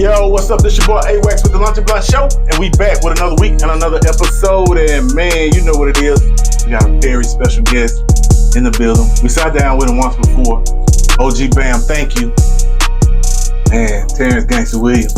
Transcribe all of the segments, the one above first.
Yo, what's up? This your boy A-Wax with the Lunch and Blunt Show, and we back with another week and another episode. And man, you know what it is. We got a very special guest in the building. We sat down with him once before. OG Bam, thank you. Man, Terrance Gangsta Williams.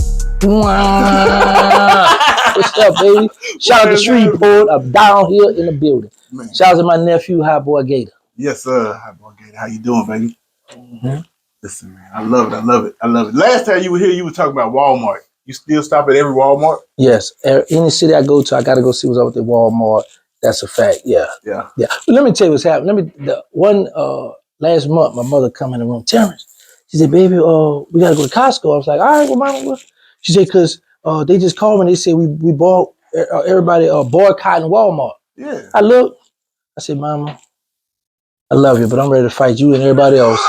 What's up, baby? Shout out to Shreveport. I'm down here in the building. Man. Shout out to my nephew, High Boy Gator. Yes, sir. High Boy Gator. How you doing, baby? Mm-hmm. Listen, man, I love it. Last time you were here, you were talking about Walmart. You still stop at every Walmart? Yes. Any city I go to, I got to go see what's up with the Walmart. That's a fact. Yeah. But let me tell you what's happening. Last month, my mother come in the room. Terrance, she said, baby, we got to go to Costco. I was like, all right, well, mama. She said, because they just called me and they said we bought everybody boycotting Walmart. Yeah. I looked. I said, mama, I love you, but I'm ready to fight you and everybody else.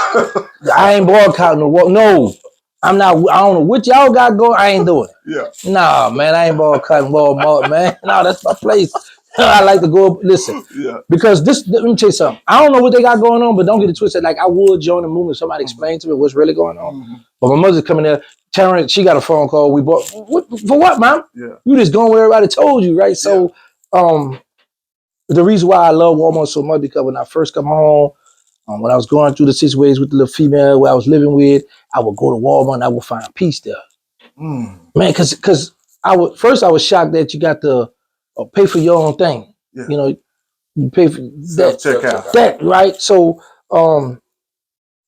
I ain't boycotting the Walmart. No, I'm not. I don't know what y'all got going. I ain't doing it. Yeah. Nah, man, I ain't boycotting Walmart, man. No, that's my place. I like to go. Listen, because let me tell you something. I don't know what they got going on, but don't get it twisted. Like I would join the movement. Somebody explain to me what's really going on. Mm-hmm. But my mother's coming there. Terrance, she got a phone call. We bought for what, mom? Yeah. You just going where everybody told you, right? So, the reason why I love Walmart so much because when I first come home, when I was going through the situations with the little female who I was living with, I would go to Walmart and I would find peace there. Man, because I was shocked that you got to pay for your own thing. Yeah. You know, you pay for that. Self-checkout. That, right? So, and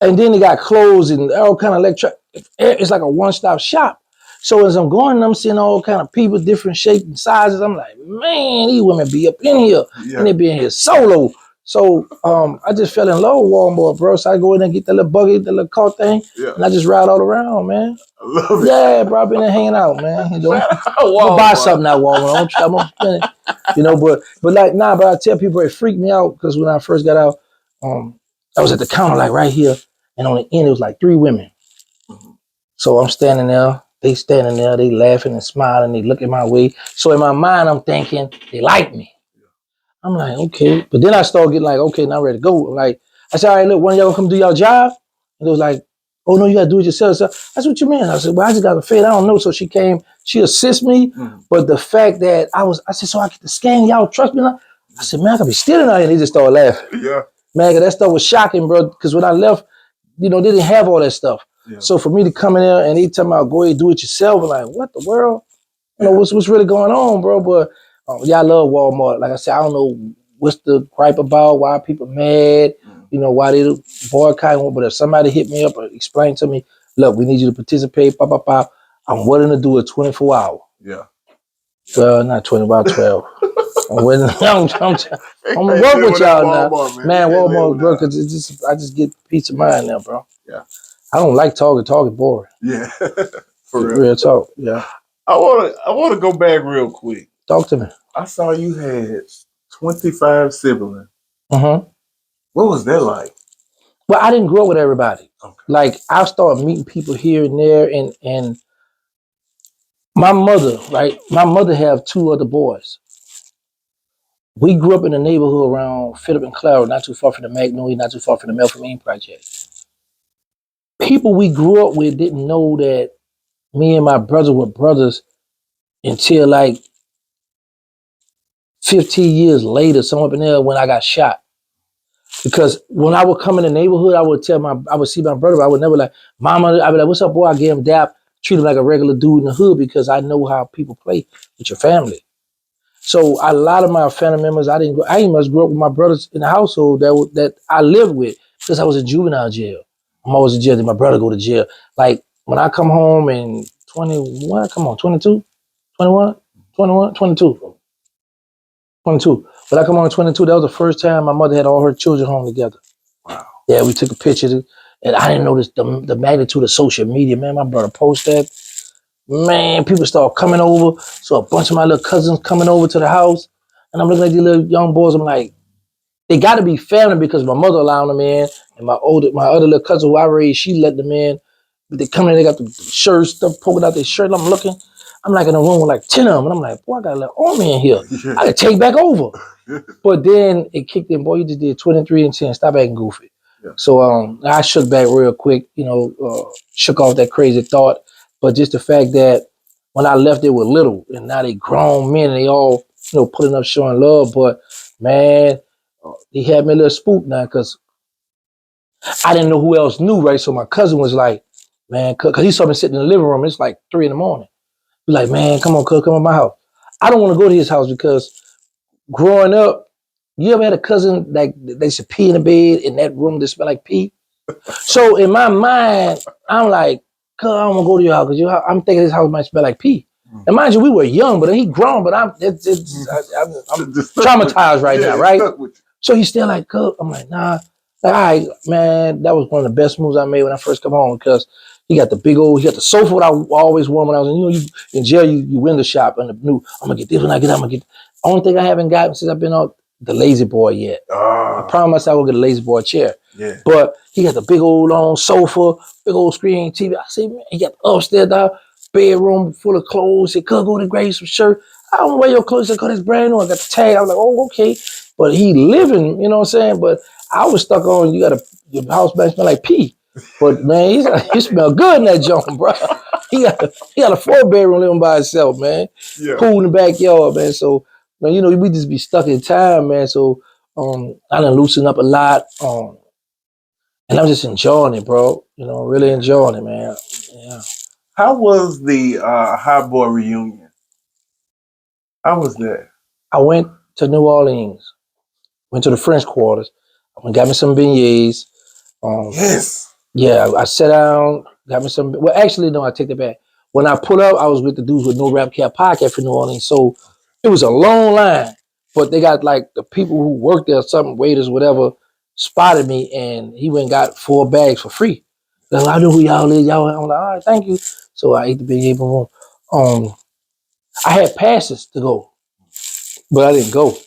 then it got clothes and all kind of electronic. It's like a one-stop shop. So as I'm going, I'm seeing all kind of people, different shapes and sizes. I'm like, man, these women be up in here and they be in here solo. So I just fell in love with Walmart, bro. So I go in and get that little buggy, the little car thing, and I just ride all around, man. I love it. Yeah, bro, I've been there hanging out, man. You know, I'm buy something at Walmart. You know, but I tell people it freaked me out because when I first got out, I was at the counter like right here, and on the end it was like 3 women. So I'm standing there. They standing there, they laughing and smiling, they looking my way. So in my mind, I'm thinking, they like me. I'm like, okay. But then I started getting like, okay, now I'm ready to go. Like, I said, all right, look, one of y'all gonna come do your job? And they was like, oh no, you gotta do it yourself. So that's what you mean. I said, well, I just got a fade, I don't know. So she came, she assist me. But the fact that I said, so I get to scan, y'all trust me now? I said, man, I could be stealing out here. And they just started laughing. Yeah. Man, that stuff was shocking, bro. Because when I left, you know, they didn't have all that stuff. Yeah. So for me to come in there and they tell me, go ahead, do it yourself, I'm like, what the world? You know, what's really going on, bro? But I love Walmart. Like I said, I don't know what's the gripe about, why people mad, you know, why they boycotting. But if somebody hit me up or explain to me, look, we need you to participate, I'm willing to do it 24 hours. Yeah. Well, not 20, about 12. I'm willing. I'm gonna work with y'all now, man. Walmart, bro, because I just get peace of mind now, bro. Yeah. I don't like talking. Talking boring. Yeah. For real talk. Yeah. I wanna go back real quick. Talk to me. I saw you had 25 siblings. Mm-hmm. What was that like? Well, I didn't grow up with everybody. Okay. Like I started meeting people here and there, and my mother, right? My mother have 2 other boys. We grew up in a neighborhood around Phillip and Clara, not too far from the Magnolia, not too far from the Melford Project. People we grew up with didn't know that me and my brother were brothers until like 15 years later, somewhere up in there when I got shot. Because when I would come in the neighborhood, I would see my brother, but I would never like, mama, I'd be like, what's up, boy? I give him dap, treat him like a regular dude in the hood because I know how people play with your family. So a lot of my family members, I didn't much grow up with my brothers in the household that I lived with because I was in juvenile jail. I'm always in jail. Then my brother go to jail. Like when I come home in 21, 22, 21, 21, 22. 22. But I come on in 22, that was the first time my mother had all her children home together. Wow. Yeah, we took a picture and I didn't notice the magnitude of social media. Man, my brother posted that. Man, people start coming over. So a bunch of my little cousins coming over to the house. And I'm looking at these little young boys. I'm like, they got to be family because my mother allowed them in. And my other little cousin who I raised, she let them in. But they come in, they got the shirts, stuff poking out their shirt. And I'm looking. I'm like in a room with like 10 of them. And I'm like, boy, I got a little army in here. I could take back over. But then it kicked in, boy, you just did 23 and 10. Stop acting goofy. Yeah. So I shook back real quick, shook off that crazy thought. but just the fact that when I left, they were little, and now they grown men, and they all, putting up, showing love. But man, he had me a little spooked now because I didn't know who else knew, right? So my cousin was like, man, because he saw me sitting in the living room. It's like 3 a.m. He's like, man, come on, cuz, come on my house. I don't want to go to his house because growing up, you ever had a cousin like they should pee in the bed in that room that smell like pee? So in my mind, I'm like, cuz, I don't want to go to your house because I'm thinking this house might smell like pee. And mind you, we were young, but he grown, but I'm traumatized right now, right? So he's still like, cuz, I'm like, nah. Like, all right, man, that was one of the best moves I made when I first come home because he got the sofa that I always wore when I was in, you in jail, you window shop and the new, I'm gonna get this when I get out, I'm gonna get, only thing I haven't gotten since I've been on the Lazy Boy yet. I promised myself I would get a Lazy Boy chair. Yeah. But he got the big old long sofa, big old screen TV. I say, man, he got the upstairs bedroom full of clothes. He said, cuz, go to grab some shirt. I don't wear your clothes. He said, cuz, it's brand new. I got the tag. I was like, oh, okay. But he living, you know what I'm saying? But I was stuck on, your house back smell like pee. But man, he smell good in that junk, bro. He got a 4-bedroom living by himself, man. Yeah. Pool in the backyard, man. So, man, we just be stuck in time, man. So I done loosen up a lot. And I'm just enjoying it, bro. Really enjoying it, man. Yeah. How was the Hot Boy reunion? How was that? I went to New Orleans. Went to the French Quarters. I went got me some beignets. Yes. Yeah, I sat down, got me some. Well, actually, no, I take that back. When I pulled up, I was with the dudes with No Rap Cap Podcast for New Orleans. So it was a long line, but they got like the people who worked there, some waiters, whatever, spotted me, and he went and got 4 bags for free. They're like, I know who y'all is. I'm like, all right, thank you. So I ate the beignet boom. I had passes to go, but I didn't go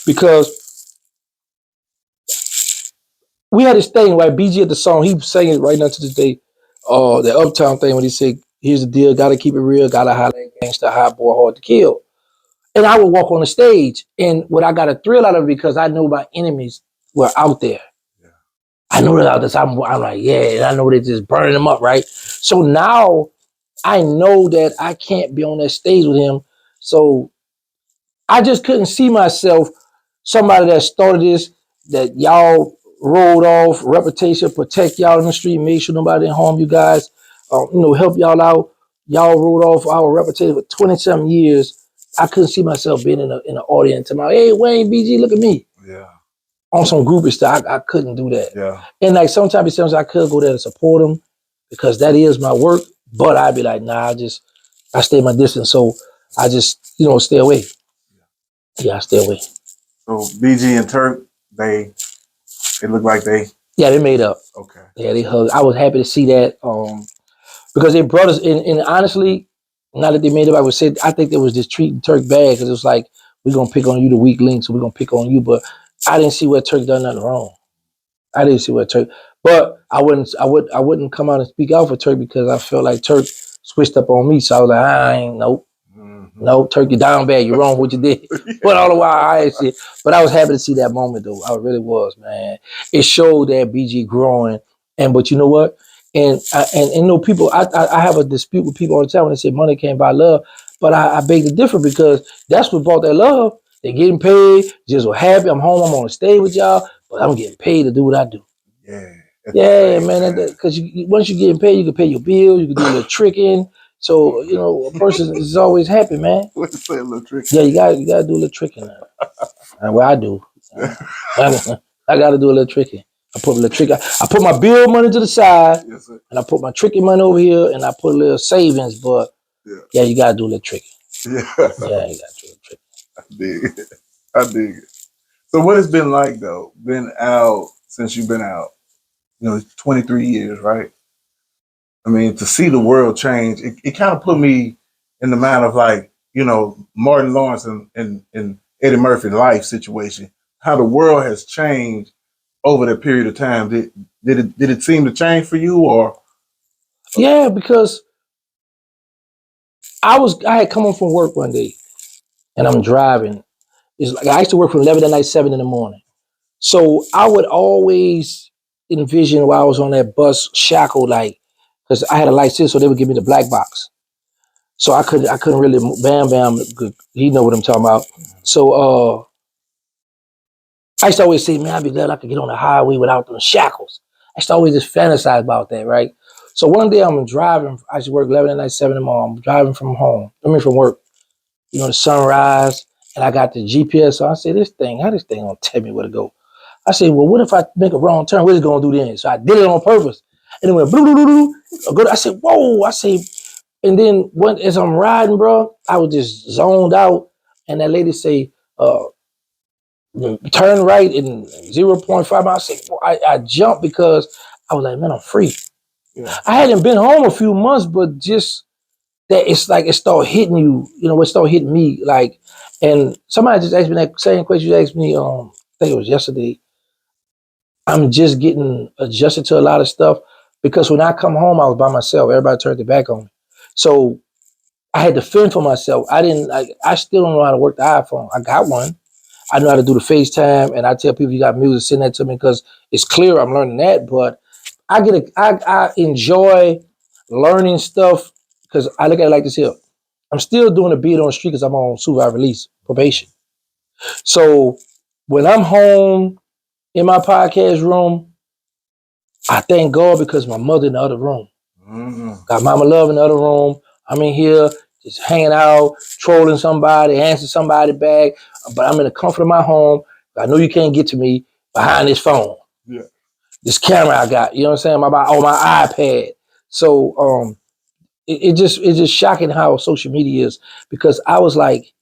because we had this thing, right? BG at the song, he sang it right now to this day. The Uptown thing when he said, here's the deal, gotta keep it real, gotta holler at gangsta, hot boy, hard to kill. And I would walk on the stage, and what I got a thrill out of it because I know my enemies were out there. Yeah. I know they're out there, so I'm like, yeah, and I know they're just burning them up, right? So now I know that I can't be on that stage with him. So I just couldn't see myself, somebody that started this, that y'all rolled off, reputation, protect y'all in the street, make sure nobody didn't harm you guys, help y'all out. Y'all rolled off our reputation for 20-something years. I couldn't see myself being in an audience and hey, Wayne, BG, look at me. Yeah. On some groupie stuff, I couldn't do that. Yeah. And like sometimes I could go there to support them because that is my work, but I'd be like, nah, I stay my distance. So I just, stay away. Yeah, I stay away. So BG and Turk, they look like they... Yeah, they made up. Okay. Yeah, they hugged. I was happy to see that because they brought us in. And honestly, now that they made up, I think they was just treating Turk bad because it was like, we're going to pick on you, the weak link, so we're going to pick on you. But I didn't see where Turk done nothing wrong. I didn't see where Turk... But I wouldn't come out and speak out for Turk because I felt like Turk switched up on me. So I was like, nope. No, Turk, you down bad. You're wrong what you did. But all the while, I ain't see it. But I was happy to see that moment, though. I really was, man. It showed that BG growing. But you know what? And people, I have a dispute with people all the time when they say money can't buy love. But I beg to differ because that's what bought that love. They're getting paid. Just were happy. I'm home. I'm on the stage with y'all. But I'm getting paid to do what I do. Yeah. Yeah, man. Because once you're getting paid, you can pay your bills. You can do a little tricking. So, a person is always happy, man. What you say, a little trick? Yeah, you gotta do a little tricking. Well, I do. I gotta do a little tricking. I put a little trick. I put my bill money to the side, yes, sir. And I put my tricking money over here, and I put a little savings. But yeah, you gotta do a little tricking. Yeah, you gotta do a little tricking. I dig it. So, what it's been like though? Been out since you've been out? 23 years, right? I mean, to see the world change, it kind of put me in the mind of like, Martin Lawrence and Eddie Murphy life situation, how the world has changed over that period of time. Did it seem to change for you or? Yeah, because I had come home from work one day and I'm driving. It's like I used to work from 11 at night, 7 in the morning. So I would always envision while I was on that bus shackled, like, because I had a license, so they would give me the black box. So I couldn't really Bam. He know what I'm talking about. So I used to always say, man, I'd be glad I could get on the highway without them shackles. I used to always just fantasize about that, right? So one day I'm driving. I used to work 11 at night, 7 in the morning. I'm driving from work. You know, the sunrise, and I got the GPS. So I said, how this thing gonna tell me where to go? I said, well, what if I make a wrong turn? What is it gonna do then? So I did it on purpose. And it went blue, blue, blue, blue. I said, whoa. I said, and then as I'm riding, bro, I was just zoned out. And that lady say, turn right in 0.5 miles. I said, well, I jumped because I was like, man, I'm free. Yeah. I hadn't been home a few months, but just that it's like it started hitting you, it started hitting me. Like, and somebody just asked me that same question you asked me, I think it was yesterday. I'm just getting adjusted to a lot of stuff because when I come home, I was by myself. Everybody turned their back on me. So I had to fend for myself. I still don't know how to work the iPhone. I got one. I know how to do the FaceTime, and I tell people you got music, send that to me because it's clear I'm learning that. But I enjoy learning stuff because I look at it like this here. I'm still doing a beat on the street because I'm on supervised release probation. So when I'm home in my podcast room, I thank God because my mother in the other room. Mm-hmm. Got Mama Love in the other room. I'm in here just hanging out, trolling somebody, answering somebody back. But I'm in the comfort of my home. I know you can't get to me behind this phone. Yeah. This camera I got, you know what I'm saying? On my iPad. So it's just shocking how social media is because I was like,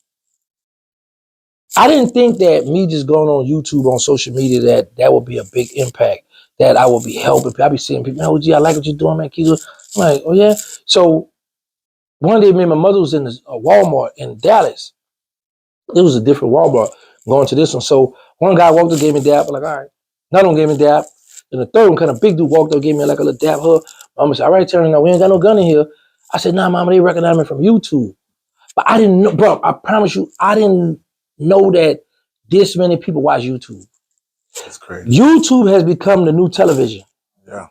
I didn't think that me just going on YouTube on social media that would be a big impact, that I would be helping. I be seeing people, oh, gee, I like what you're doing, man. I'm like, oh yeah. So one day, me and my mother was in a Walmart in Dallas. It was a different Walmart going to this one. So one guy walked up, gave me a dap. I'm like, all right. Another one gave me a dap. And the third one, kind of big dude, walked up, gave me like a little dap hug. Mama said, all right, Terrance, now we ain't got no gun in here. I said, nah, Mama, they recognize me from YouTube. But I didn't know, bro, I promise you, I didn't know that this many people watch YouTube. That's crazy. YouTube has become the new television. Yeah.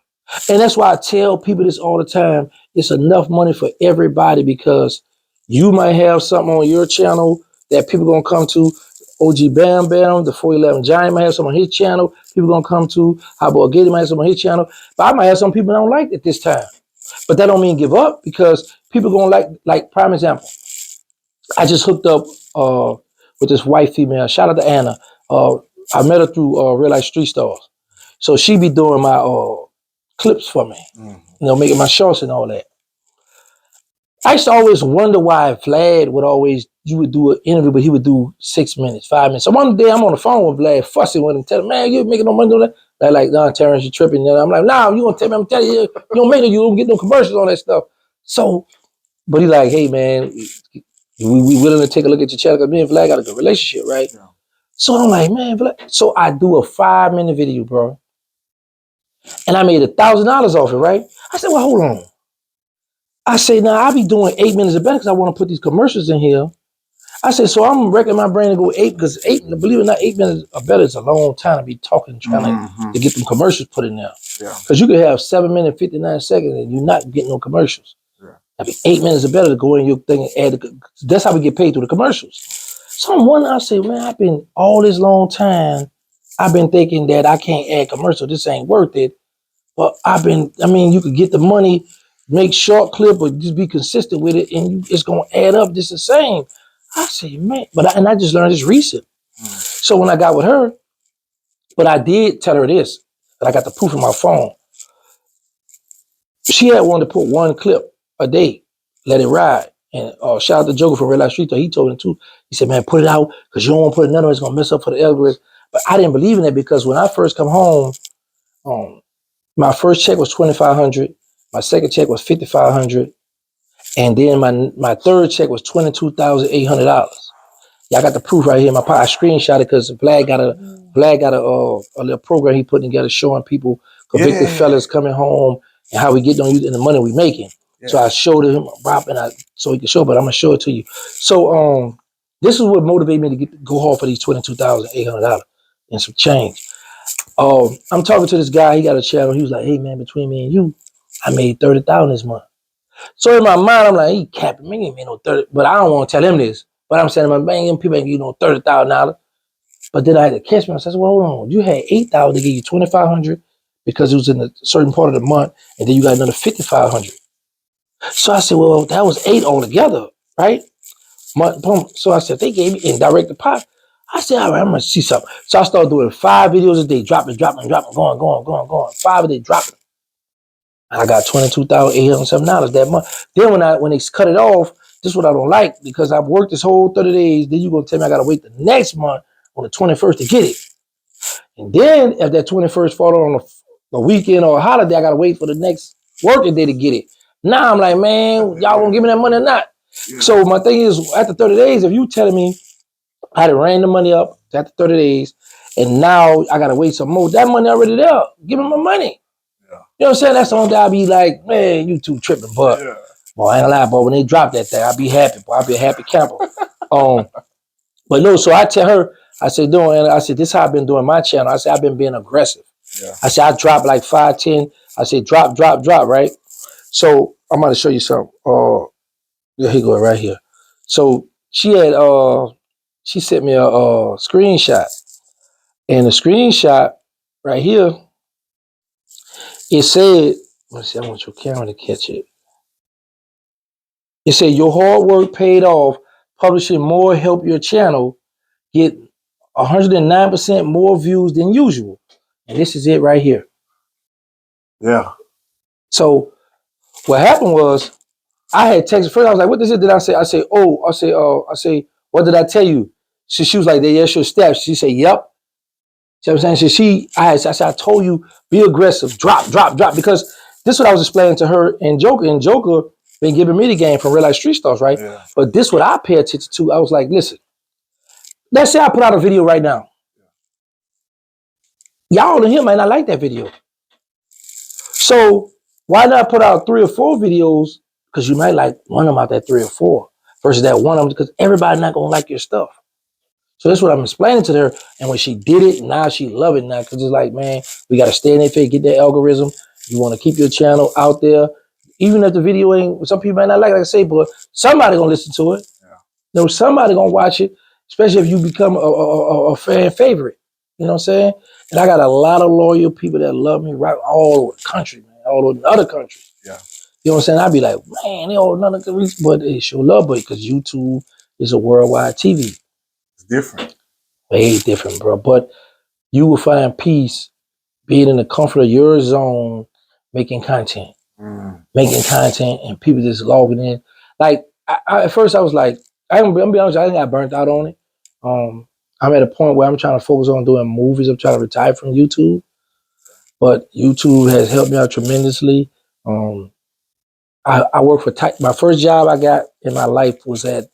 And that's why I tell people this all the time. It's enough money for everybody because you might have something on your channel that people gonna come to. OG Bam Bam, the 411 Giant might have something on his channel. People gonna come to. How about Gator might have something on his channel. But I might have some people that don't like it this time. But that don't mean give up because people gonna like prime example. I just hooked up with this white female. Shout out to Anna. I met her through Real Life Street Stars. So she be doing my clips for me. Mm-hmm. Making my shorts and all that. I used to always wonder why Vlad you would do an interview, but he would do 6 minutes, 5 minutes. So one day I'm on the phone with Vlad, fussing with him, telling him, man, you making no money doing that? They're like, nah, Terrance, you tripping. And I'm like, nah, you gonna tell me, I'm telling you, you don't make it, you don't get no commercials on that stuff. So, but he like, hey man, we willing to take a look at your channel because me and Vlad got a good relationship, right? Yeah. So I'm like, man, Vlad. So I do a 5-minute video, bro. And I made $1,000 off it, right? I said, well, hold on. I say, now I be doing 8 minutes of better because I want to put these commercials in here. I said, so I'm wrecking my brain to go 8 because 8, believe it or not, 8 minutes of better is a long time to be talking, trying to get them commercials put in there. Yeah. Because you could have 7 minutes, 59 seconds and you're not getting no commercials. Yeah. I mean, 8 minutes of better to go in your thing and add. That's how we get paid through the commercials. So I'm wondering, I say, man, I've been all this long time, I've been thinking that I can't add commercials. This ain't worth it. But you could get the money, make short clip, but just be consistent with it, and it's gonna add up just the same. I say, man, I just learned this recent. So when I got with her, but I did tell her this, that I got the proof on my phone. She had wanted to put 1 clip a day, let it ride. And shout out to Joker from Red Light Street, he told him too. He said, man, put it out, because you don't want to put another one, it's gonna mess up for the algorithm. But I didn't believe in it because when I first come home, my first check was $2,500. My second check was $5,500. And then my third check was $22,800. Yeah, I got the proof right here. I screenshot it because Vlad got a little program he put together showing people convicted fellas coming home and how we getting on you and the money we making. Yeah. So I showed him so he could show, but I'm gonna show it to you. So this is what motivated me to go hard for these $22,800 and some change. I'm talking to this guy. He got a channel. He was like, hey, man, between me and you, I made 30,000 this month. So in my mind, I'm like, he capping me, he ain't made no 30, but I don't want to tell him this. But I'm saying, man, people ain't give you no $30,000. But then I had to catch me. I said, well, hold on. You had 8,000 to give you 2,500 because it was in a certain part of the month, and then you got another 5,500. So I said, well, that was 8 altogether, right? So I said, they gave me indirect deposit. I said, all right, I'm gonna see something. So I started doing 5 videos a day, dropping, going. 5 a day, dropping. And I got $22,807 that month. Then when they cut it off, this is what I don't like, because I've worked this whole 30 days. Then you're gonna tell me I gotta wait the next month on the 21st to get it. And then if that 21st fall on a weekend or a holiday, I gotta wait for the next working day to get it. Now I'm like, man, y'all gonna give me that money or not? Yeah. So my thing is, after 30 days, if you telling me I had ran the money up after 30 days, and now I gotta wait some more, that money already there. Give me my money. Yeah. You know what I'm saying? That's the only day I be like, man, YouTube tripping, but boy, I ain't gonna lie, boy, when they drop that thing, I be happy, boy. I be a happy camper. But no, so I tell her, I said, this is how I've been doing my channel. I said, I've been being aggressive. Yeah. I said, I drop like 5, 10. I said, drop, right? So I'm going to show you something. Here you go, right here. So she sent me a screenshot. And the screenshot right here, it said, let's see, I want your camera to catch it. It said, your hard work paid off. Publishing more help your channel get 109% more views than usual. And this is it right here. Yeah. So what happened was, I had texted first. I was like, what is it? Did I say? I say, what did I tell you? She was like, that's your steps. She said, yep. See what I'm saying? I said, I told you, be aggressive, drop. Because this is what I was explaining to her and Joker. And Joker been giving me the game from Real Life Street Stars, right? Yeah. But this what I pay attention to. I was like, listen, let's say I put out a video right now. Y'all in here might not like that video. So why not put out 3 or 4 videos? Because you might like one of them out that 3 or 4 versus that one of them, because everybody's not gonna like your stuff. So that's what I'm explaining to her. And when she did it, now she love it now, because it's like, man, we gotta stay in their face, get that algorithm. You want to keep your channel out there, even if the video ain't. Some people might not like I say, but somebody gonna listen to it. Yeah. You know, somebody gonna watch it, especially if you become a fan favorite. You know what I'm saying? And I got a lot of loyal people that love me right all over the country, man, all over the other countries. Yeah. You know what I'm saying? I'd be like, man, they all none of the reason, but they show love, but because YouTube is a worldwide TV. It's different. Way different, bro. But you will find peace being in the comfort of your zone, making content. Making content, and people just logging in. Like, at first I was like, I'm gonna be honest, I think I burnt out on it. I'm at a point where I'm trying to focus on doing movies. I'm trying to retire from YouTube. But YouTube has helped me out tremendously. I work for my first job I got in my life was at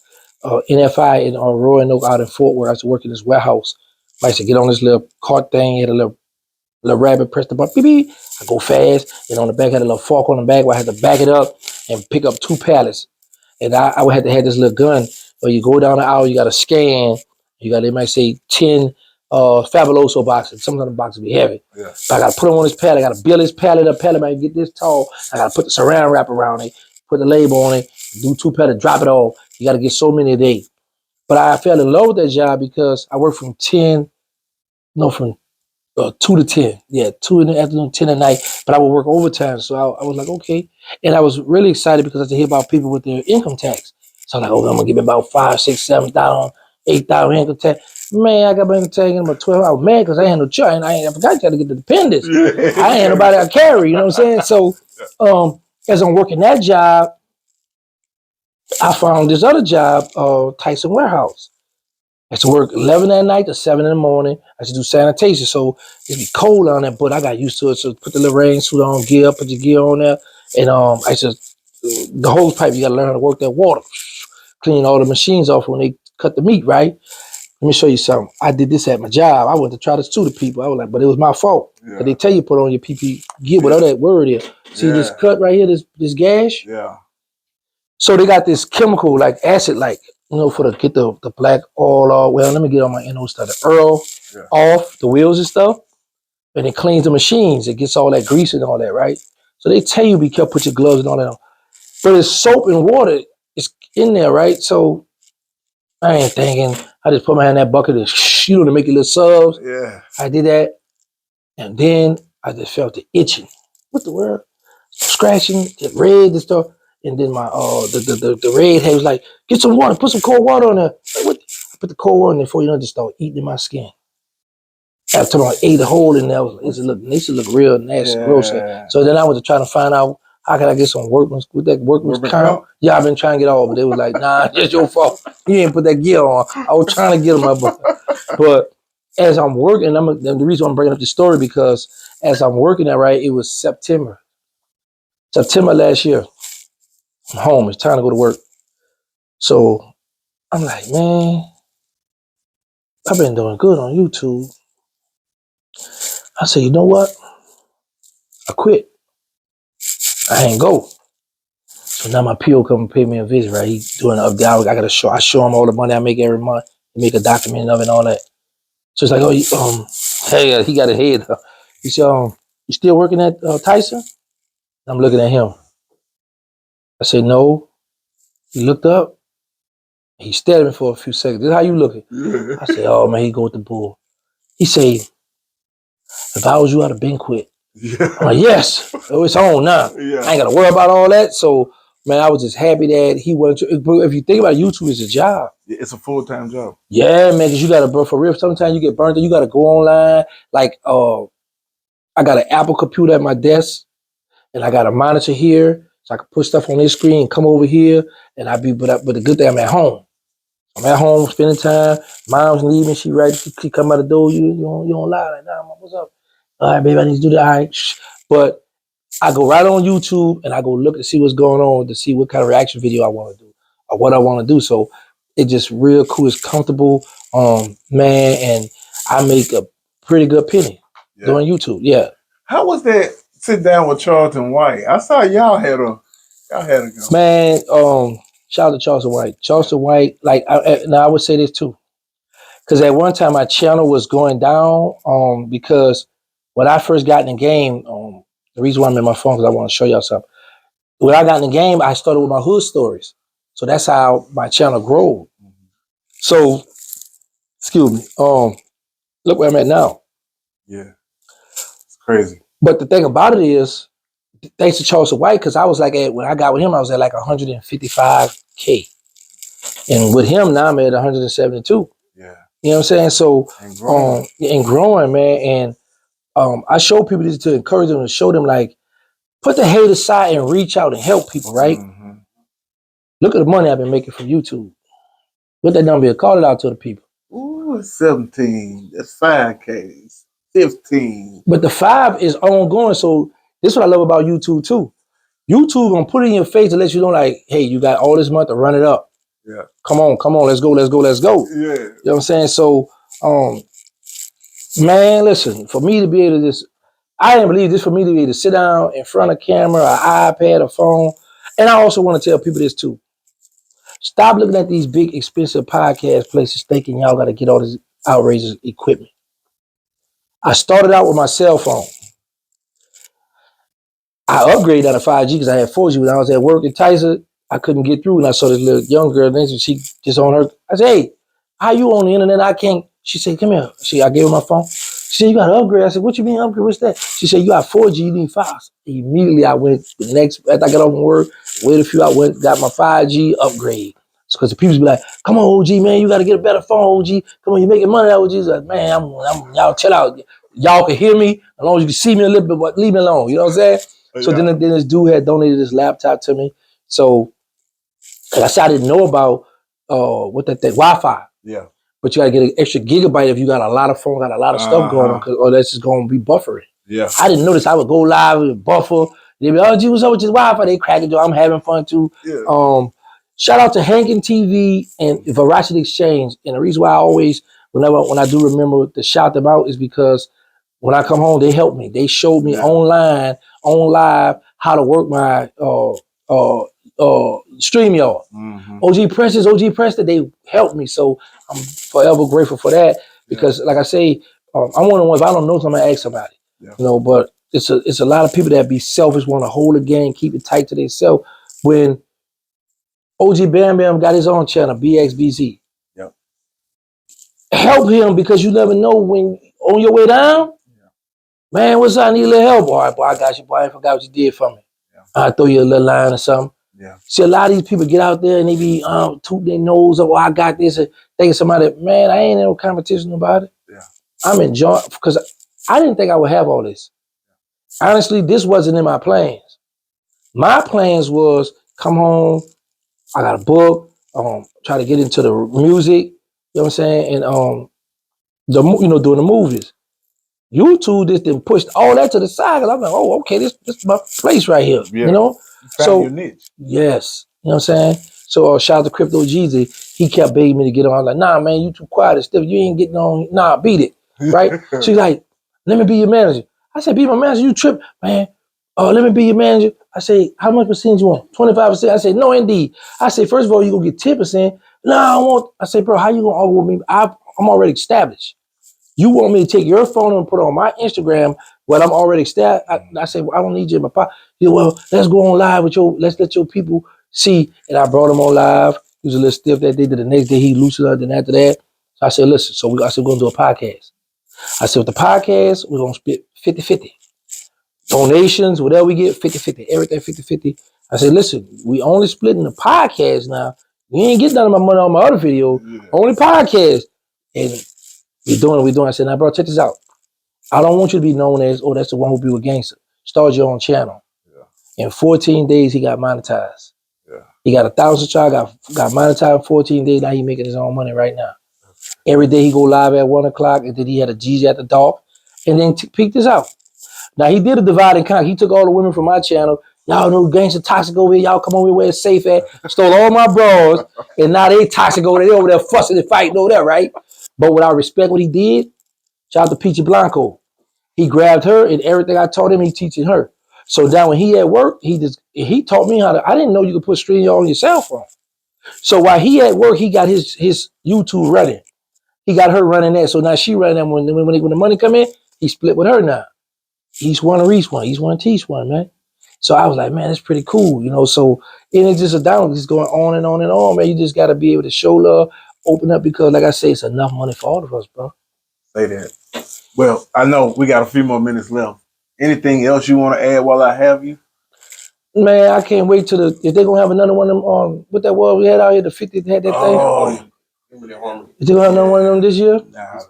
NFI in Roanoke out in Fort Worth. I used to work in this warehouse. I used to get on this little cart thing, had a little rabbit, press the button, beep, beep. I go fast, and on the back had a little fork on the back where I had to back it up and pick up 2 pallets. And I would have to have this little gun where you go down the aisle, you got to scan, they might say 10 Fabuloso boxes. Some of the boxes be heavy. Yeah. I got to put them on this pallet. I got to build this pallet up. Pallet might get this tall. I got to put the saran wrap around it, put the label on it, do 2 pallets, drop it off. You got to get so many a day. But I fell in love with that job because I worked from 2 to 10. Yeah, 2 in the afternoon, 10 at night. But I would work overtime. So I was like, okay. And I was really excited because I had to hear about people with their income tax. So I'm like, oh, I'm going to give me about 5, 6, 7,000, 8,000 income tax. Man, I got my income tax in about 12 hours. Man, because I had no choice. I forgot you got to get the dependents. Yeah. I ain't had nobody I carry, you know what I'm saying? So as I'm working that job, I found this other job, Tyson Warehouse. I used to work 11 at night to 7 in the morning. I used to do sanitation, so it'd be cold on that, but I got used to it. So put the little rain suit on, put your gear on there, and I used to, the hose pipe, you got to learn how to work that water. Clean all the machines off when they cut the meat, right? Let me show you something. I did this at my job. I went to try to sue the people. I was like, but it was my fault. Yeah. They tell you put on your PPE gear, whatever that word is. See this cut right here, this gash? Yeah. So they got this chemical, like acid, like, for to get the black oil off. Well, let me get on my NO stuff. The Earl off the wheels and stuff. And it cleans the machines. It gets all that grease and all that, right? So they tell you be careful, put your gloves and all that on. But it's soap and water. It's in there, right? So I ain't thinking. I just put my hand in that bucket and to make it little subs. Yeah. I did that. And then I just felt the itching. What the world? Scratching, the red and stuff. And then my the red head was like, get some water, put some cold water on there. Like, what? I put the cold water in there before you know, just start eating in my skin. After I ate a hole in there, it used to look real nasty, gross. So then I was trying to find out how can I get some workman's comp. Yeah, I've been trying to get all, but they was like, nah, it's your fault. You didn't put that gear on. I was trying to get them up, but as I'm working, the reason I'm bringing up the story because as I'm working there, right, it was September last year. I'm home. It's time to go to work. So I'm like, man, I've been doing good on YouTube. I said, you know what? I quit. I ain't go. So now my PO come and pay me a visit, right? He doing an update. I show him all the money I make every month. He make a document of it and all that. So it's like, hey, he got a head. He said, you still working at Tyson? I'm looking at him. I said, no. He looked up. He stared at me for a few seconds. This is how you looking? I said, oh man, he go with the bull. He say, if I was you, I'd have been quit. I'm like, yes, it's on now. I ain't got to worry about all that. So, man, I was just happy that he wanted to. If you think about it, YouTube, it's a job. It's a full-time job. Yeah, man, because you got to, for real, sometimes you get burnt out. You got to go online. Like, I got an Apple computer at my desk, and I got a monitor here, so I can put stuff on this screen and come over here, and but the good thing, I'm at home. I'm at home spending time. Mom's leaving. She come out the door. You don't lie. Like, nah, Mom, what's up? All right, baby, I need to do that. All right. Shh. But I go right on YouTube and I go look to see what's going on, to see what kind of reaction video I want to do or what I want to do. So it's just real cool. It's comfortable, man, and I make a pretty good penny doing YouTube. Yeah. How was that sit down with Charleston White? I saw y'all had a go. Man, shout out to Charleston White. Charleston White, like, now I would say this too. Because at one time my channel was going down because when I first got in the game, the reason why I'm in my phone, because I want to show y'all something. When I got in the game, I started with my hood stories. So that's how my channel grew. So, excuse me, look where I'm at now. Yeah, it's crazy. But the thing about it is, thanks to Charleston White, because I was like, when I got with him, I was at like 155K. And with him, now I'm at 172. Yeah. You know what I'm saying? So, and growing, man. And I show people this to encourage them, to show them, like, put the hate aside and reach out and help people, right? Mm-hmm. Look at the money I've been making from YouTube. What that number is, call it out to the people. Ooh, 17. That's 5K. 15. But the 5 is ongoing. So this is what I love about YouTube too. YouTube gonna put it in your face to let you know, like, hey, you got all this month to run it up. Yeah. Come on, let's go. Yeah. You know what I'm saying? So, man, listen, for me to be able to I didn't believe this, for me to be able to sit down in front of camera, an iPad, a phone. And I also want to tell people this too. Stop looking at these big, expensive podcast places thinking y'all got to get all this outrageous equipment. I started out with my cell phone. I upgraded out of 5G because I had 4G. When I was at work in Tyson, I couldn't get through. And I saw this little young girl, and she just on her. I said, hey, how you on the internet? I can't. She said, come here. I gave her my phone. She said, you got to upgrade. I said, what you mean upgrade? What's that? She said, you got 4G, you need 5. Immediately I went, after I got off from work, waited a few, I went, got my 5G upgrade. Because the people be like, come on, OG, man, you got to get a better phone, OG. Come on, you're making money out, OG. Like, man, y'all chill out. Y'all can hear me as long as you can see me a little bit, but leave me alone. You know what I'm saying? So then this dude had donated this laptop to me. So, I said I didn't know about what that Wi-Fi. Yeah. But you gotta get an extra gigabyte if you got a lot of phone, got a lot of stuff going on, or that's just gonna be buffering. Yeah. I didn't notice. I would go live and buffer. They'd be, oh, gee, what's up with this Wi-Fi? They crack it. I'm having fun too. Yeah. Shout out to Hankin TV and Veracity Exchange. And the reason why I always, when I do remember to shout them out, is because when I come home, they help me. They showed me online, on live, how to work my StreamYard. Mm-hmm. OG Preston, they helped me. So I'm forever grateful for that, because like I say, I'm one of the ones, if I don't know something, I ask somebody. Yeah. You know, but it's a lot of people that be selfish, want to hold the game, keep it tight to themselves. When OG Bam Bam got his own channel, BXBZ. Yep. Help him because you never know when on your way down. Yeah. Man, what's up? I need a little help. All right, boy, I got you, boy. I forgot what you did for me. Yeah. I'll throw you a little line or something. Yeah. See, a lot of these people get out there and they be tooting their nose up, I got this, and thinking somebody, man, I ain't in no competition about it. Yeah. I'm enjoying, because I didn't think I would have all this. Honestly, this wasn't in my plans. My plans was come home, I got a book, try to get into the music, you know what I'm saying, and doing the movies. YouTube just then pushed all that to the side, because I'm like, oh, okay, this is my place right here, yeah. you know? You found your niche. Yes, you know what I'm saying? So shout out to Crypto Jeezy, he kept begging me to get on. I'm like, nah, man, you too quiet and stiff, you ain't getting on, nah, beat it, right? She's like, let me be your manager. I said, be my manager, you trip, man. Let me be your manager. I say, how much percentage you want? 25%. I said, no, indeed. I say, first of all, you gonna get 10%. No, I want. I say, bro, how you gonna argue with me? I'm already established. You want me to take your phone and put it on my Instagram when I'm already established? I say, well, I don't need you in my pocket. He said, well, let's go on live with let's let your people see. And I brought him on live. He was a little stiff that day. The next day he loosened up. Then after that, so I said, listen. I said, we're gonna do a podcast. I said, with the podcast, we're gonna split 50-50. Donations, whatever we get, 50-50. Everything 50-50. I said, listen, we only splitting the podcast now. You ain't getting none of my money on my other video. Yeah. Only podcast. And we're doing. I said, now, bro, check this out. I don't want you to be known as, oh, that's the one who be with Gangsta. Start your own channel. Yeah. In 14 days, he got monetized. Yeah. He got 1,000 subscribers, got monetized in 14 days. Now he making his own money right now. Every day he go live at 1 o'clock, and then he had a G's at the dark. And then peek this out. Now, he did a divide and conquer. He took all the women from my channel. Y'all know Gangsta toxic over here. Y'all come over here where it's safe at. Stole all my bras. And now they toxic over there. They over there fussing and fighting over there, right? But what I respect what he did, shout out to Peachy Blanco. He grabbed her, and everything I taught him, he teaching her. So now when he at work, he taught me how to, I didn't know you could put stream on your cell phone. So while he at work, he got his YouTube running. He got her running that. So now she running that. When the money come in, he split with her now. Each one reach one, each one teach one, man. So I was like, man, that's pretty cool, you know. So and it's just a down, just going on and on and on, man. You just got to be able to show love, open up, because like I say, it's enough money for all of us, bro. Say that. Well, I know we got a few more minutes left. Anything else you want to add while I have you? Man, I can't wait till if they're gonna have another one of them. What that was we had out here, the 50 had that thing. Is they gonna have another one of them this year? Nah,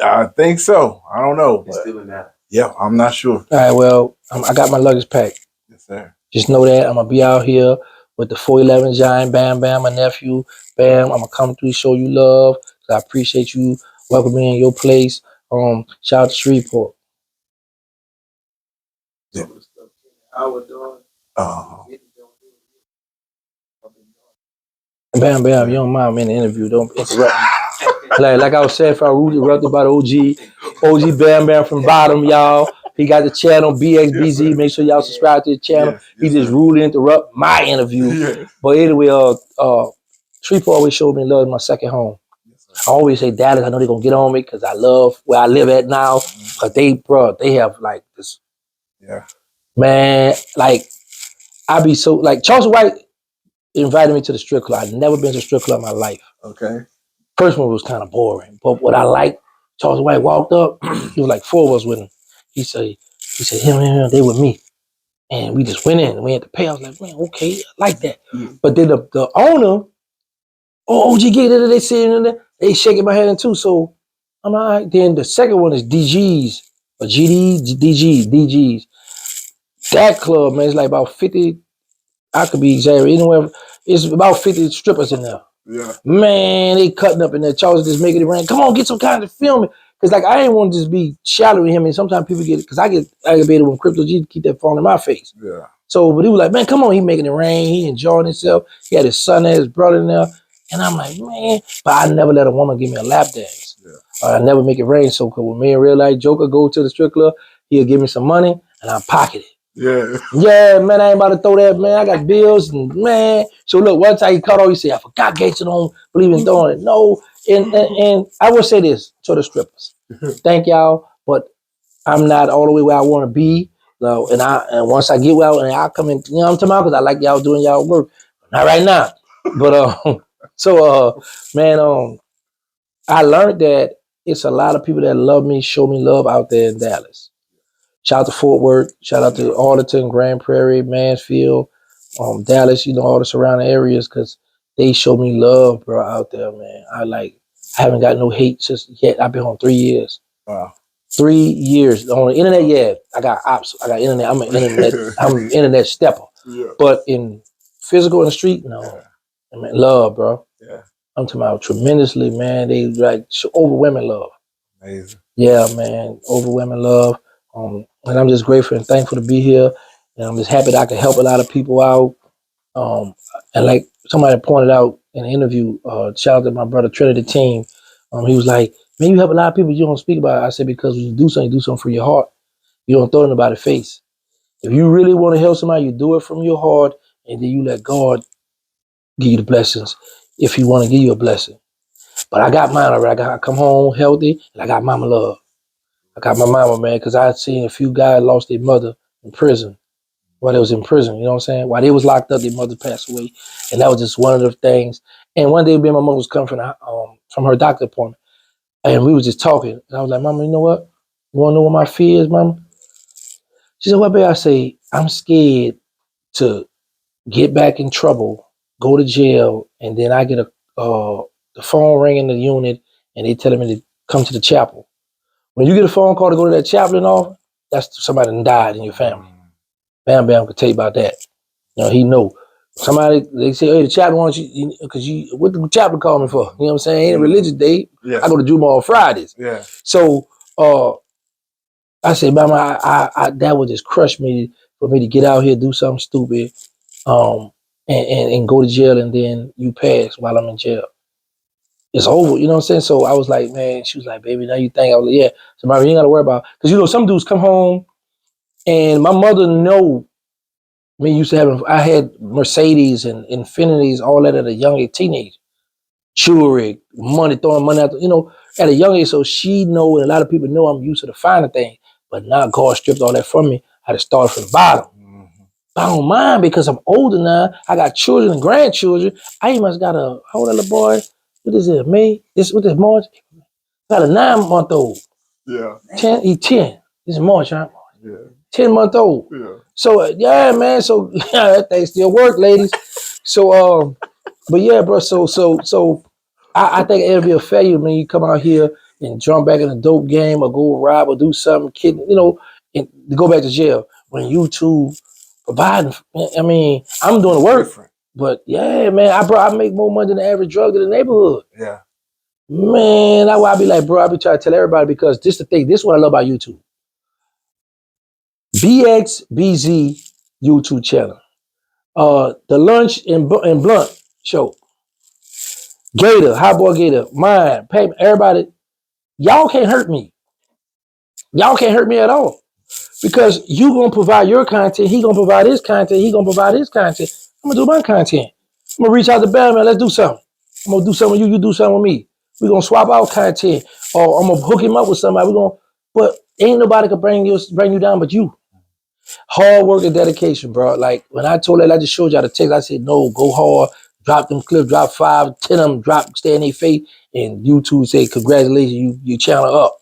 I think so. I don't know. It's still in that. Yeah, I'm not sure. All right, well, I got my luggage packed. Yes, sir. Just know that I'm going to be out here with the 411 Giant, Bam Bam, my nephew, Bam. I'm going to come through, show you love. I appreciate you welcoming me in your place. Shout out to Shreveport. Yeah. Bam Bam, you don't mind me in the interview. Don't interrupt me. like I was saying, if I was interrupted by the OG Bam Bam from bottom, y'all. He got the channel BXBZ. Make sure y'all subscribe to the channel. Yes, he just rudely interrupt my interview. Yes. But anyway, Shreveport always showed me love in my second home. I always say Dallas, I know they're gonna get on me because I love where I live at now. Because they have like this. Yeah. Man, like I be so like Charleston White invited me to the strip club. I'd never been to a strip club in my life. Okay. First one was kind of boring, but what I liked, Charleston White walked up. It was like 4 of us with him. He said, him, they with me, and we just went in and we had to pay. I was like, man, okay, I like that. But then the owner, OG get it. They sitting in there, they shaking my hand too. So I'm all right. Then the second one is DGs or DGs. That club, man, it's like about 50. I could be exaggerating. Anywhere, it's about 50 strippers in there. Yeah. Man, they cutting up in there. Charles just making it rain. Come on, get some kind of film. Because like I ain't want to just be shadowing him. And sometimes people get, because I get aggravated when Crypto G keep that falling in my face. Yeah. So, but he was like, man, come on, he making it rain. He enjoying himself. He had his son there, his brother in there. And I'm like, man, but I never let a woman give me a lap dance. Yeah. I never make it rain. So when me and Real Life Joker go to the strip club, he'll give me some money and I pocket it. Yeah. Yeah, man, I ain't about to throw that, man. I got bills and man. So look, one time he cut off, he said, I forgot Gangsta don't believe in throwing it. No. And I will say this to the strippers. Thank y'all, but I'm not all the way where I want to be. So, and once I get well, and I come in, you know what I'm talking about? Because I like y'all doing y'all work. Not right now. But man, I learned that it's a lot of people that love me, show me love out there in Dallas. Shout out to Fort Worth. Shout out to Arlington, Grand Prairie, Mansfield, Dallas, all the surrounding areas, because they show me love, bro, out there, man. I haven't got no hate just yet. I've been on 3 years. Wow. 3 years. On the internet, yeah, I got ops. I got internet. I'm an internet stepper. Yeah. But in physical in the street, no. Yeah. I mean, love, bro. Yeah. I'm talking about tremendously, man. They overwhelming love. Amazing. Yeah, man, overwhelming love. And I'm just grateful and thankful to be here. And I'm just happy that I can help a lot of people out. And like somebody pointed out in an interview, shout out to my brother Trinity Team. He was like, man, you help a lot of people you don't speak about it. I said, because when you do something for your heart. You don't throw it in anybody's face. If you really want to help somebody, you do it from your heart, and then you let God give you the blessings if He want to give you a blessing. But I got mine already. I come home healthy, and I got mama love. I got my mama, man, because I seen a few guys lost their mother in prison while they was in prison. You know what I'm saying? While they was locked up, their mother passed away, and that was just one of the things. And one day, me and my mom was coming from her doctor appointment, and we was just talking. And I was like, Mama, you know what? You want to know what my fear is, Mama? She said, what, babe? I say, I'm scared to get back in trouble, go to jail, and then I get the phone ring in the unit, and they telling me to come to the chapel. When you get a phone call to go to that chaplain office, that's somebody that died in your family. Bam Bam could tell you about that. He know. Somebody, they say, hey, the chaplain wants you, because what the chaplain call me for? You know what I'm saying? Ain't a religious day. Yeah. I go to Juma on Fridays. Yeah. So, I said, Mama, I that would just crush me for me to get out here, do something stupid, and go to jail, and then you pass while I'm in jail. It's over, you know what I'm saying? So I was like, man, she was like, baby, now you think? I was like, yeah. So Mama, you ain't got to worry about, because some dudes come home, and my mother know me I had Mercedes and Infinities, all that at a young age, teenage. Jewelry, money, throwing money out, at a young age, so she know, and a lot of people know I'm used to the finer thing. But now God stripped all that from me. I had to start from the bottom. Mm-hmm. But I don't mind because I'm older now. I got children and grandchildren. I even got how old little boy? What is it? May? What is March? Got a 9-month-old. Yeah. 10. He's 10. This is March, huh? Yeah. 10-month-old. Yeah. So yeah, man. So that thing still work, ladies. So but yeah, bro. So I think it'll be a failure when you come out here and jump back in a dope game or go rob or do something, kid, and go back to jail. When YouTube providing, I mean, I'm doing the work, but yeah, man, I make more money than the average drug in the neighborhood. Yeah, man, that's why I be like, bro, I be trying to tell everybody, because this the thing. This is what I love about YouTube. BXBZ YouTube channel, the Lunch and Blunt show. Gator, Hot Boy Gator, mine, payment, everybody, y'all can't hurt me. Y'all can't hurt me at all. Because you gonna provide your content, he gonna provide his content, he gonna provide his content. I'm gonna do my content. I'm gonna reach out to Batman, let's do something. I'm gonna do something with you, you do something with me. We're gonna swap out content, or I'm gonna hook him up with somebody. But ain't nobody can bring you down but you. Hard work and dedication, bro. Like when I told that, I just showed y'all the text. I said, no, go hard, drop them clips, drop 5, 10 of them, stay in their face, and YouTube say, congratulations, you channel up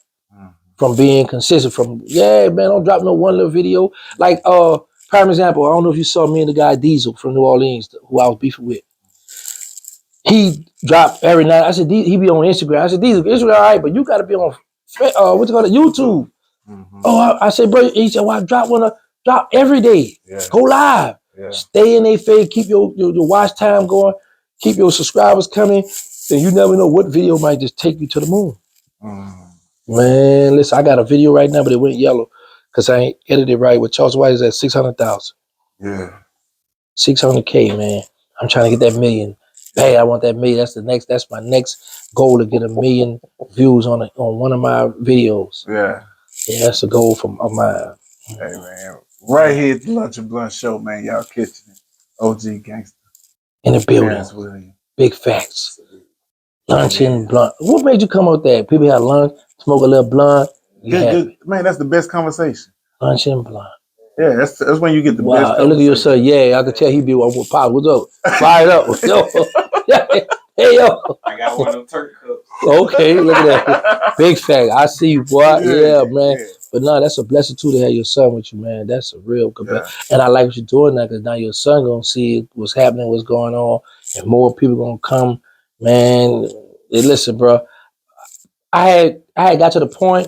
from being consistent. Man, don't drop no one little video. Like, prime example, I don't know if you saw me and the guy Diesel from New Orleans, who I was beefing with. He dropped every night. I said, he be on Instagram. I said, Diesel, Instagram all right, but you got to be on, YouTube. Mm-hmm. Oh, I said, bro, he said, well, I drop every day. Yeah. Go live. Yeah. Stay in their face. Keep your watch time going. Keep your subscribers coming. And you never know what video might just take you to the moon. Man, listen, I got a video right now, but it went yellow because I ain't edited right. With Charleston White is at 600,000. Yeah. 600K, man. I'm trying to get that million. Hey, I want that million. That's my next goal, to get 1 million views on one of my videos. Yeah. Yeah, that's a goal of mine. Hey, man. Right here at the Lunch and Blunt Show, man. Y'all catching it. OG Gangsta. In the building. Big facts. Lunch and blunt. What made you come out there? People have lunch, smoke a little blunt, Good. Man, that's the best conversation. Lunch and blind. Yeah, that's when you get the best conversation. Hey, look at your son. Yeah, I could tell he be one with Pop. What's up? Fire it up. Yo. Hey, yo. I got one of them Turk cups. Okay, look at that. Big fact. I see you, boy. Yeah, man. Yeah. But no, that's a blessing too to have your son with you, man. That's a real good. Yeah. And I like what you're doing now because now your son gonna see what's happening, what's going on, and more people gonna come. Man, hey, listen, bro. I had got to the point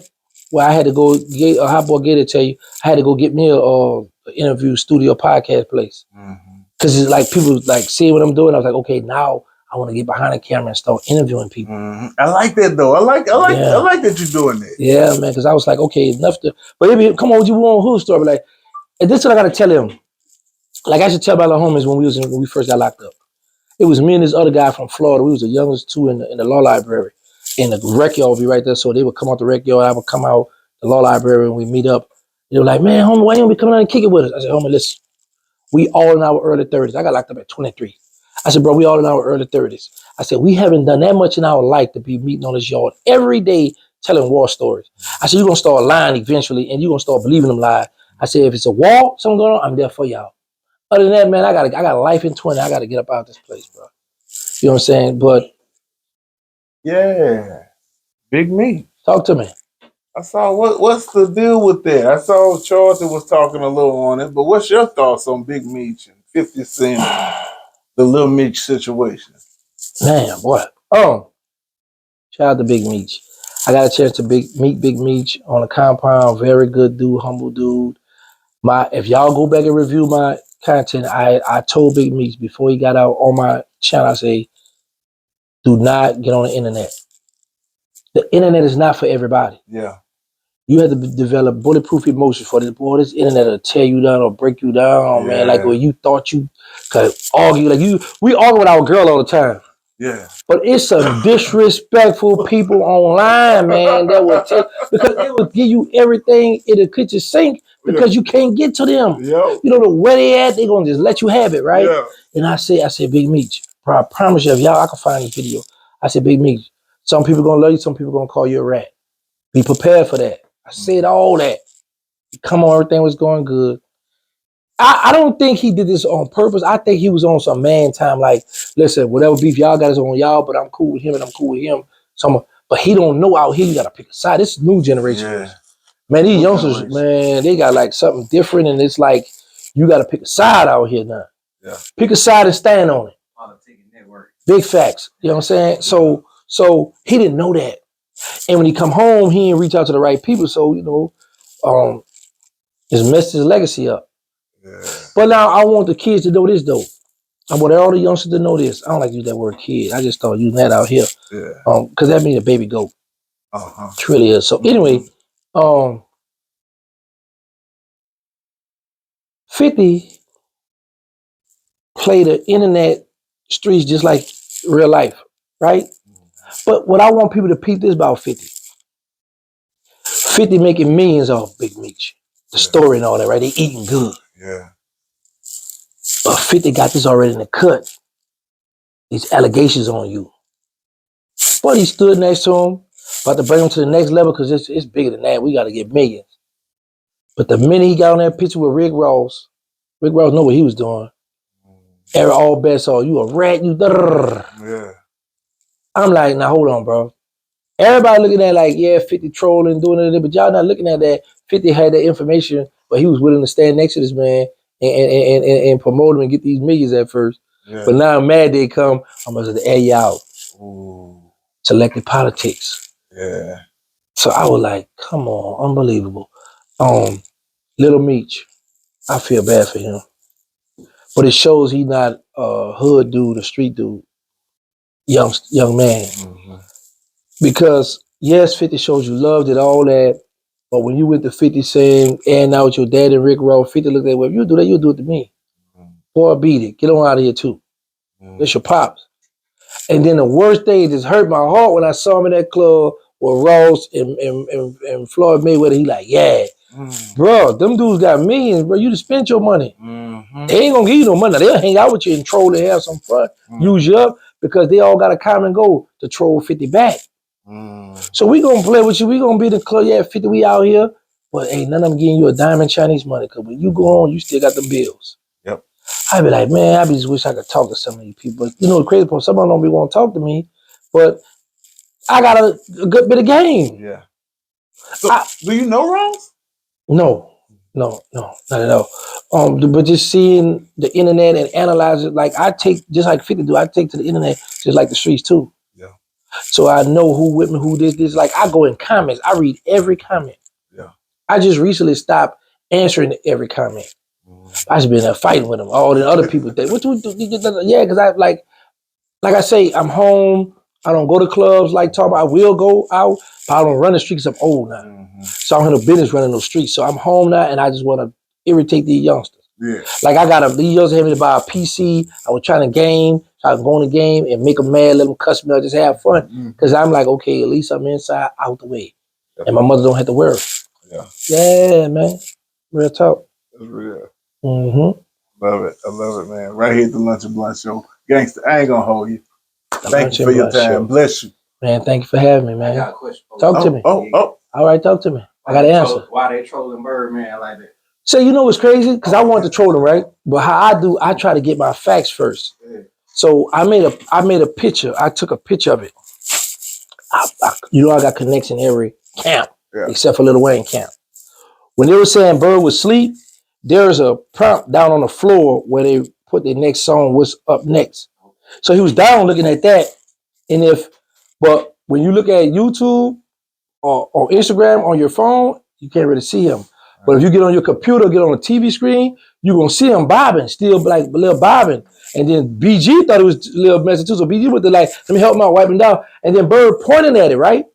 where I had to go get a hot boy Gator tell you I had to go get me a interview studio podcast place because it's like people like seeing what I'm doing. I was like, okay, now I want to get behind the camera and start interviewing people. I like that though. I like that you're doing that. Yeah, man. Because I was like, okay, enough to. But maybe come on, you want who story? Like, and this is what I got to tell him. Like I should tell my little homies when we first got locked up. It was me and this other guy from Florida. We was the youngest two in the law library. And the rec yard would be right there. So they would come out the rec yard. I would come out the law library and we meet up. They were like, man, homie, why you don't be coming out and kick it with us? I said, homie, listen, we all in our early 30s. I got locked up at 23. I said, bro, we all in our early 30s. I said, we haven't done that much in our life to be meeting on this yard every day telling war stories. I said, you're going to start lying eventually and you're going to start believing them lies. I said, if it's a war, something going on, I'm there for y'all. Other than that, man, I got a life in 20. I got to get up out of this place, bro. You know what I'm saying? But yeah. Big Meech. Talk to me. I saw what's the deal with that? I saw Charleston was talking a little on it, but what's your thoughts on Big Meech and 50 Cent, the Lil Meech situation? Man, what? Shout out to Big Meech. I got a chance to meet Big Meech on a compound. Very good dude, humble dude. If y'all go back and review my content, I told Big Meech before he got out on my channel, I say, do not get on the internet. The internet is not for everybody. Yeah. You have to develop bulletproof emotions for this. Boy, this internet will tear you down or break you down, man. Like when you thought you could argue, we argue with our girl all the time. Yeah. But it's some disrespectful people online, man, that will take, because they will give you everything in the kitchen sink because you can't get to them. Yo. You know, the where they at, they gonna just let you have it, right? Yeah. And I said, Big Meech, bro, I promise you, if y'all, I can find this video. I said, Big Meech, some people gonna love you, some people gonna call you a rat. Be prepared for that. I said all that. Come on, everything was going good. I don't think he did this on purpose. I think he was on some man time. Like, listen, whatever beef y'all got is on y'all, but I'm cool with him and I'm cool with him. But he don't know out here. You gotta pick a side. This is new generation. Yeah. Man, these youngsters, man, they got like something different, and it's like you gotta pick a side out here now. Yeah. Pick a side and stand on it. Big facts. You know what I'm saying? So he didn't know that. And when he come home, he didn't reach out to the right people. So, you know, it's messed his legacy up. Yeah. But now I want the kids to know this, though. I want all the youngsters to know this. I don't like to use that word kid. I just start using that out here. Yeah. Because that means a baby goat. It really is. So anyway, 50 play the internet streets just like real life, right? But what I want people to peep this about 50. 50 making millions off Big Meech. The story and all that, right? They eating good. Yeah. But 50 got this already in the cut. These allegations on you. But he stood next to him, about to bring him to the next level because it's bigger than that. We got to get millions. But the minute he got on that picture with Rick Ross know what he was doing. Eric all bets all you a rat, you yeah. I'm like, now hold on, bro. Everybody looking at like, yeah, 50 trolling, doing it, but y'all not looking at that. 50 had that information, but he was willing to stand next to this man and promote him and get these millions at first. Yeah. But now mad they come, I'm gonna air you out. Ooh. Selective politics. Yeah. So I was like, come on, unbelievable. Little Meech, I feel bad for him. But it shows he not a hood dude, a street dude, young man. Mm-hmm. Because yes, 50 shows you love, did all that. But when you went to 50 saying, and now with your dad and Rick Ross, 50 looked at, well, if you do that, you'll do it to me. Mm-hmm. Boy, beat it. Get on out of here too. Mm-hmm. That's your pops. And then the worst thing just hurt my heart when I saw him in that club with Ross and Floyd Mayweather. He like, yeah. Bro, them dudes got millions, bro. You just spent your money. Mm-hmm. They ain't gonna give you no money. They'll hang out with you and troll and have some fun. Mm-hmm. Use you up because they all got a common goal to troll 50 back. So we gonna play with you. We gonna be the club. Yeah, 50. We out here, but ain't none of them getting you a diamond Chinese money. Cause when you go on, you still got the bills. Yep. I be like, man, I just wish I could talk to some of these people. But you know, the crazy part, some of them don't be want to talk to me, but I got a good bit of game. Yeah. So, do you know Rose? No, not at all. But just seeing the internet and analyze it, like I take, just like 50 do, I take to the internet just like the streets too. Yeah. So I know who with me, who this. Like I go in comments, I read every comment. Yeah. I just recently stopped answering every comment. I just been there fighting with them. All the other people think, what you do? Yeah, because I like I say, I'm home. I don't go to clubs like talk about. I will go out, but I don't run the streets. I'm old now. So I don't have no business running those streets. So I'm home now, and I just want to irritate these youngsters. Yeah. Like these youngsters having to buy a PC. I was trying to game, try to go in the game and make them mad, let them cuss me out, just have fun. Because I'm like, okay, at least I'm inside, out the way. And my mother don't have to worry. Yeah. Yeah, man. Real talk. That's real. Love it. I love it, man. Right here at the Lunch and Blunt Show. Gangsta, I ain't gonna hold you. Thank you for your time. Show. Bless you. Man, thank you for having me, man. I got a question. Talk to me. All right, talk to me. I got an answer. Why they trolling Birdman like that? So you know what's crazy? Because I want to troll them, right? But how I do, I try to get my facts first. Yeah. So I made a picture. I took a picture of it. I got connects in every camp, except for Lil Wayne camp. When they were saying Bird was asleep, there's a prompt down on the floor where they put their next song, what's up next. So he was down looking at that. But when you look at YouTube or Instagram on your phone, you can't really see him. But if you get on your computer, get on a TV screen, you're going to see him bobbing, still like little bobbing. And then BG thought it was a little messy too. So BG went to like, let me help him out, wipe him down. And then Bird pointing at it, right?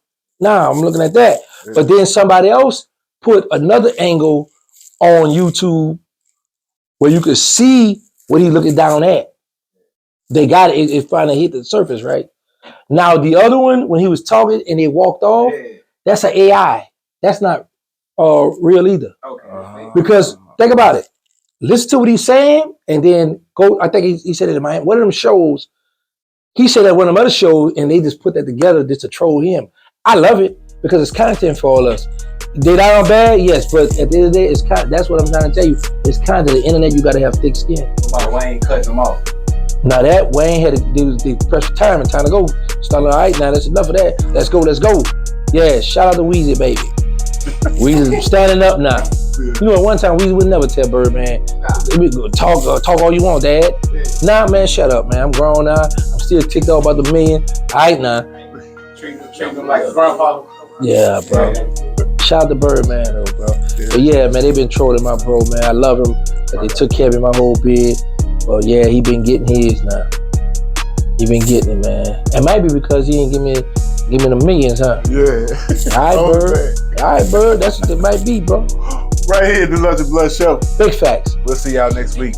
Now I'm looking at that. Yeah. But then somebody else put another angle on YouTube where you could see what he's looking down at. They got it. It finally hit the surface, right? Now the other one, when he was talking and they walked off, that's an AI. That's not real either. Okay. Because think about it. Listen to what he's saying and then go. I think he said it in one of them shows. He said that one of them other shows and they just put that together just to troll him. I love it because it's content for all us. They not bad, yes, but at the end of the day, it's kind. That's what I'm trying to tell you. It's kind of the internet. You got to have thick skin. What about Wayne cutting him off? Now that Wayne had the press for time to go. Starting all right. Now that's enough of that. Let's go. Yeah, shout out to Weezy, baby. Weezy standing up now. You know, at one time Weezy would never tell Birdman, talk all you want, Dad. Nah, man, shut up, man. I'm grown now. I'm still ticked off about the million. All right, now. Treat him like a grandfather. Yeah, bro. Shout out to Birdman, though, bro. But yeah, man, they been trolling my bro, man. I love him. But they took care of him my whole bid. But yeah, he been getting his now. He been getting it, man. It might be because he ain't give me the millions, huh? Yeah. All right, Bird. All right, Bird. That's what it might be, bro. Right here at the Lunch and Blunt Show. Big facts. We'll see y'all next week.